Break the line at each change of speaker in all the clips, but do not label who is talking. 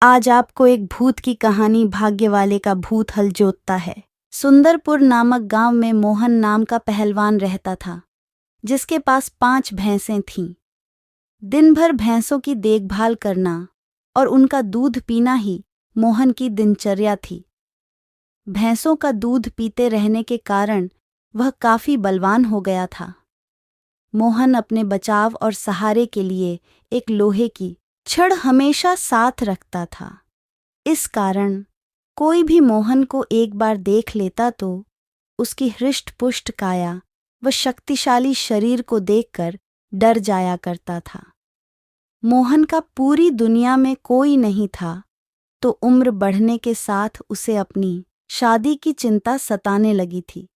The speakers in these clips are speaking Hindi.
आज आपको एक भूत की कहानी भाग्य वाले का भूत हल जोतता है। सुंदरपुर नामक गांव में मोहन नाम का पहलवान रहता था, जिसके पास 5 भैंसें थीं। दिन भर भैंसों की देखभाल करना और उनका दूध पीना ही मोहन की दिनचर्या थी। भैंसों का दूध पीते रहने के कारण वह काफी बलवान हो गया था। मोहन अपने बचाव और सहारे के लिए एक लोहे की छड़ हमेशा साथ रखता था। इस कारण कोई भी मोहन को एक बार देख लेता तो उसकी हृष्ट-पुष्ट काया व शक्तिशाली शरीर को देखकर डर जाया करता था। मोहन का पूरी दुनिया में कोई नहीं था, तो उम्र बढ़ने के साथ उसे अपनी शादी की चिंता सताने लगी थी।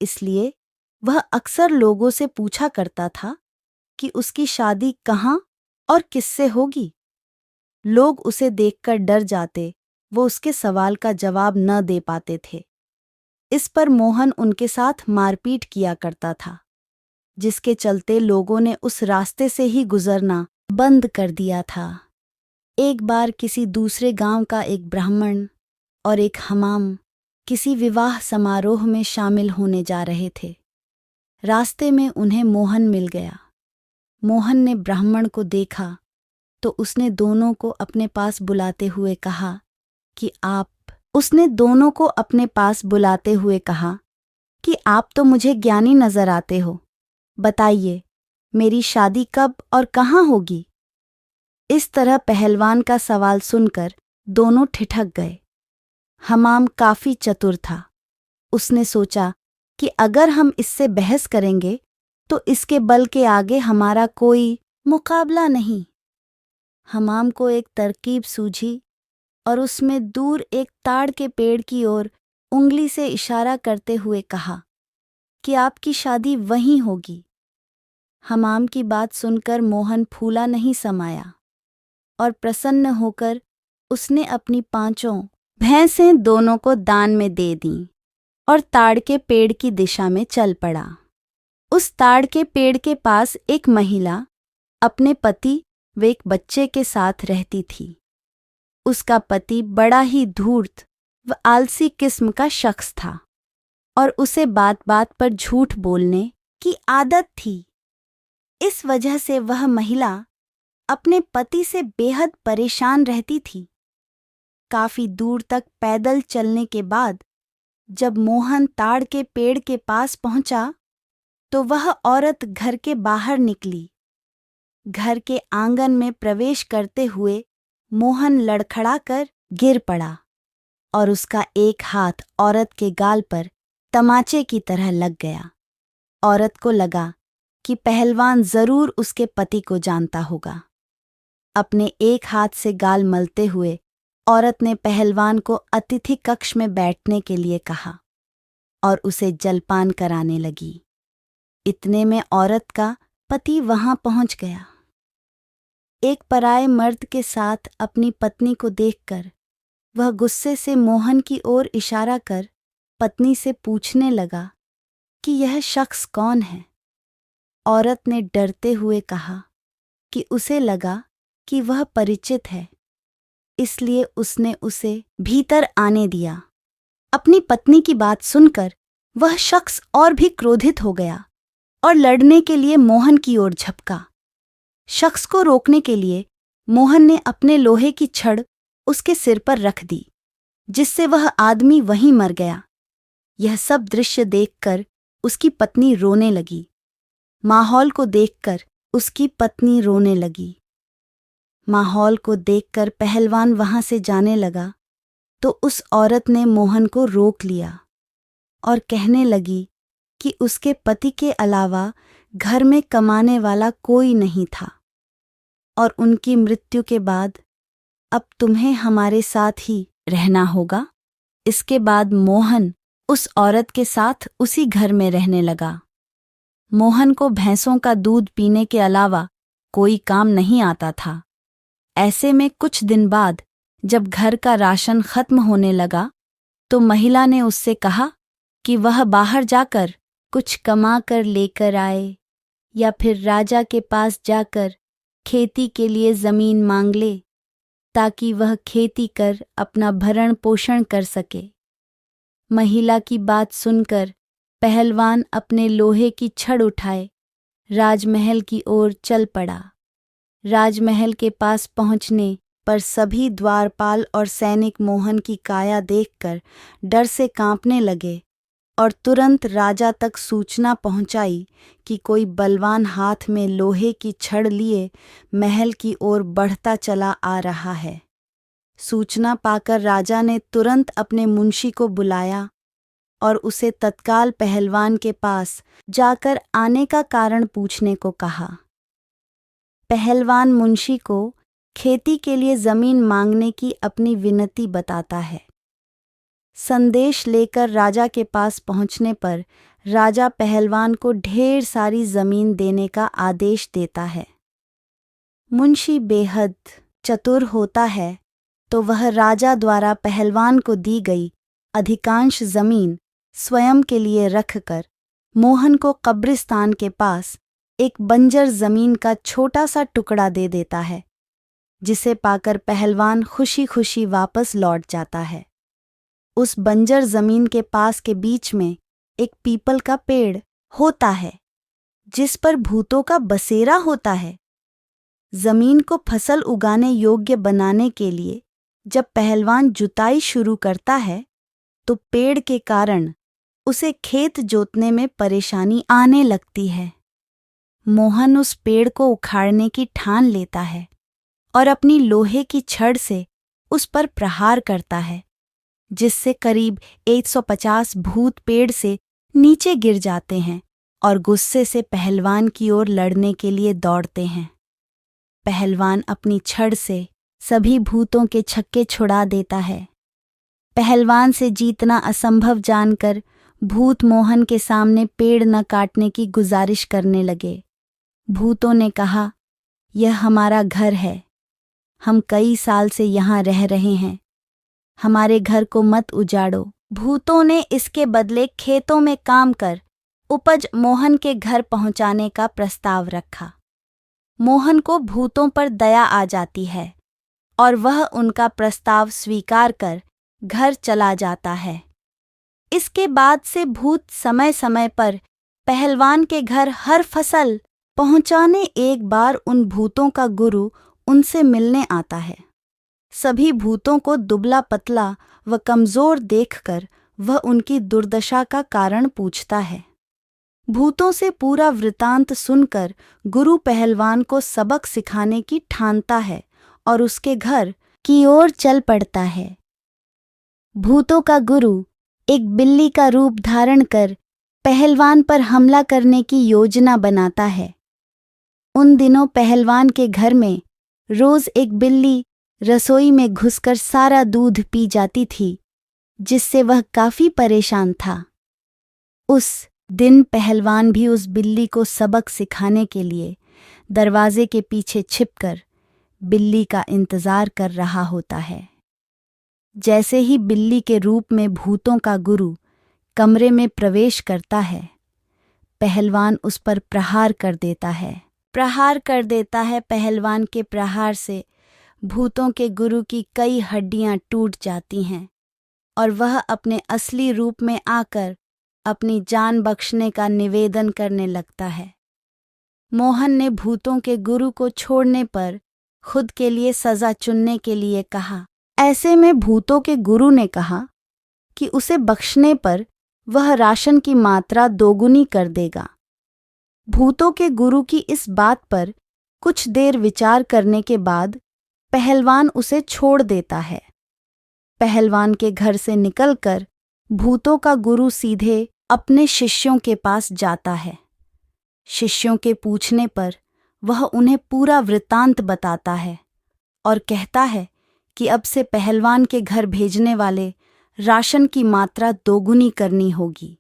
इसलिए वह अक्सर लोगों से पूछा करता था कि उसकी शादी कहाँ और किससे होगी। लोग उसे देखकर डर जाते, वो उसके सवाल का जवाब न दे पाते थे। इस पर मोहन उनके साथ मारपीट किया करता था, जिसके चलते लोगों ने उस रास्ते से ही गुजरना बंद कर दिया था। एक बार किसी दूसरे गांव का एक ब्राह्मण और एक हमाम किसी विवाह समारोह में शामिल होने जा रहे थे। रास्ते में उन्हें मोहन मिल गया। मोहन ने ब्राह्मण को देखा तो उसने दोनों को अपने पास बुलाते हुए कहा कि आप तो मुझे ज्ञानी नजर आते हो। बताइए, मेरी शादी कब और कहाँ होगी? इस तरह पहलवान का सवाल सुनकर दोनों ठिठक गए। हमाम काफी चतुर था। उसने सोचा कि अगर हम इससे बहस करेंगे तो इसके बल के आगे हमारा कोई मुकाबला नहीं। हमाम को एक तरकीब सूझी और उसमें दूर एक ताड़ के पेड़ की ओर उंगली से इशारा करते हुए कहा कि आपकी शादी वहीं होगी। हमाम की बात सुनकर मोहन फूला नहीं समाया और प्रसन्न होकर उसने अपनी 5 भैंसें दोनों को दान में दे दीं और ताड़ के पेड़ की दिशा में चल पड़ा। उस ताड़ के पेड़ के पास एक महिला अपने पति व एक बच्चे के साथ रहती थी। उसका पति बड़ा ही धूर्त व आलसी किस्म का शख्स था और उसे बात बात पर झूठ बोलने की आदत थी। इस वजह से वह महिला अपने पति से बेहद परेशान रहती थी। काफी दूर तक पैदल चलने के बाद जब मोहन ताड़ के पेड़ के पास पहुंचा तो वह औरत घर के बाहर निकली। घर के आंगन में प्रवेश करते हुए मोहन लड़खड़ाकर गिर पड़ा और उसका एक हाथ औरत के गाल पर तमाचे की तरह लग गया। औरत को लगा कि पहलवान जरूर उसके पति को जानता होगा। अपने एक हाथ से गाल मलते हुए औरत ने पहलवान को अतिथि कक्ष में बैठने के लिए कहा और उसे जलपान कराने लगी। इतने में औरत का पति वहां पहुंच गया। एक पराये मर्द के साथ अपनी पत्नी को देखकर वह गुस्से से मोहन की ओर इशारा कर पत्नी से पूछने लगा कि यह शख्स कौन है। औरत ने डरते हुए कहा कि उसे लगा कि वह परिचित है, इसलिए उसने उसे भीतर आने दिया। अपनी पत्नी की बात सुनकर वह शख्स और भी क्रोधित हो गया और लड़ने के लिए मोहन की ओर झपका। शख्स को रोकने के लिए मोहन ने अपने लोहे की छड़ उसके सिर पर रख दी, जिससे वह आदमी वहीं मर गया। यह सब दृश्य देखकर उसकी पत्नी रोने लगी। माहौल को देखकर उसकी पत्नी रोने लगी। माहौल को देखकर पहलवान वहां से जाने लगा तो उस औरत ने मोहन को रोक लिया और कहने लगी कि उसके पति के अलावा घर में कमाने वाला कोई नहीं था और उनकी मृत्यु के बाद अब तुम्हें हमारे साथ ही रहना होगा। इसके बाद मोहन उस औरत के साथ उसी घर में रहने लगा। मोहन को भैंसों का दूध पीने के अलावा कोई काम नहीं आता था। ऐसे में कुछ दिन बाद जब घर का राशन खत्म होने लगा तो महिला ने उससे कहा कि वह बाहर जाकर कुछ कमा कर लेकर आए या फिर राजा के पास जाकर खेती के लिए जमीन मांग ले। ताकि वह खेती कर अपना भरण पोषण कर सके। महिला की बात सुनकर पहलवान अपने लोहे की छड़ उठाए राजमहल की ओर चल पड़ा। राजमहल के पास पहुंचने पर सभी द्वारपाल और सैनिक मोहन की काया देखकर डर से कांपने लगे और तुरंत राजा तक सूचना पहुंचाई कि कोई बलवान हाथ में लोहे की छड़ लिए महल की ओर बढ़ता चला आ रहा है। सूचना पाकर राजा ने तुरंत अपने मुंशी को बुलाया और उसे तत्काल पहलवान के पास जाकर आने का कारण पूछने को कहा। पहलवान मुंशी को खेती के लिए जमीन मांगने की अपनी विनती बताता है। संदेश लेकर राजा के पास पहुंचने पर राजा पहलवान को ढेर सारी जमीन देने का आदेश देता है। मुंशी बेहद चतुर होता है तो वह राजा द्वारा पहलवान को दी गई अधिकांश जमीन स्वयं के लिए रखकर मोहन को कब्रिस्तान के पास एक बंजर जमीन का छोटा सा टुकड़ा दे देता है, जिसे पाकर पहलवान खुशी खुशी वापस लौट जाता है। उस बंजर जमीन के पास के बीच में एक पीपल का पेड़ होता है जिस पर भूतों का बसेरा होता है। जमीन को फसल उगाने योग्य बनाने के लिए जब पहलवान जुताई शुरू करता है तो पेड़ के कारण उसे खेत जोतने में परेशानी आने लगती है। मोहन उस पेड़ को उखाड़ने की ठान लेता है और अपनी लोहे की छड़ से उस पर प्रहार करता है, जिससे करीब 150 भूत पेड़ से नीचे गिर जाते हैं और गुस्से से पहलवान की ओर लड़ने के लिए दौड़ते हैं। पहलवान अपनी छड़ से सभी भूतों के छक्के छुड़ा देता है। पहलवान से जीतना असंभव जानकर भूत मोहन के सामने पेड़ न काटने की गुजारिश करने लगे। भूतों ने कहा, यह हमारा घर है, हम कई साल से यहाँ रह रहे हैं, हमारे घर को मत उजाड़ो। भूतों ने इसके बदले खेतों में काम कर उपज मोहन के घर पहुंचाने का प्रस्ताव रखा। मोहन को भूतों पर दया आ जाती है और वह उनका प्रस्ताव स्वीकार कर घर चला जाता है। इसके बाद से भूत समय समय पर पहलवान के घर हर फसल पहुंचाने एक बार उन भूतों का गुरु उनसे मिलने आता है। सभी भूतों को दुबला पतला व कमजोर देखकर वह उनकी दुर्दशा का कारण पूछता है। भूतों से पूरा वृतांत सुनकर गुरु पहलवान को सबक सिखाने की ठानता है और उसके घर की ओर चल पड़ता है। भूतों का गुरु एक बिल्ली का रूप धारण कर पहलवान पर हमला करने की योजना बनाता है। उन दिनों पहलवान के घर में रोज एक बिल्ली रसोई में घुसकर सारा दूध पी जाती थी, जिससे वह काफी परेशान था। उस दिन पहलवान भी उस बिल्ली को सबक सिखाने के लिए दरवाजे के पीछे छिपकर बिल्ली का इंतजार कर रहा होता है। जैसे ही बिल्ली के रूप में भूतों का गुरु कमरे में प्रवेश करता है, पहलवान उस पर प्रहार कर देता है। पहलवान के प्रहार से भूतों के गुरु की कई हड्डियां टूट जाती हैं और वह अपने असली रूप में आकर अपनी जान बख्शने का निवेदन करने लगता है। मोहन ने भूतों के गुरु को छोड़ने पर खुद के लिए सजा चुनने के लिए कहा। ऐसे में भूतों के गुरु ने कहा कि उसे बख्शने पर वह राशन की मात्रा दोगुनी कर देगा। भूतों के गुरु की इस बात पर कुछ देर विचार करने के बाद पहलवान उसे छोड़ देता है। पहलवान के घर से निकलकर भूतों का गुरु सीधे अपने शिष्यों के पास जाता है। शिष्यों के पूछने पर वह उन्हें पूरा वृत्तांत बताता है और कहता है कि अब से पहलवान के घर भेजने वाले राशन की मात्रा दोगुनी करनी होगी।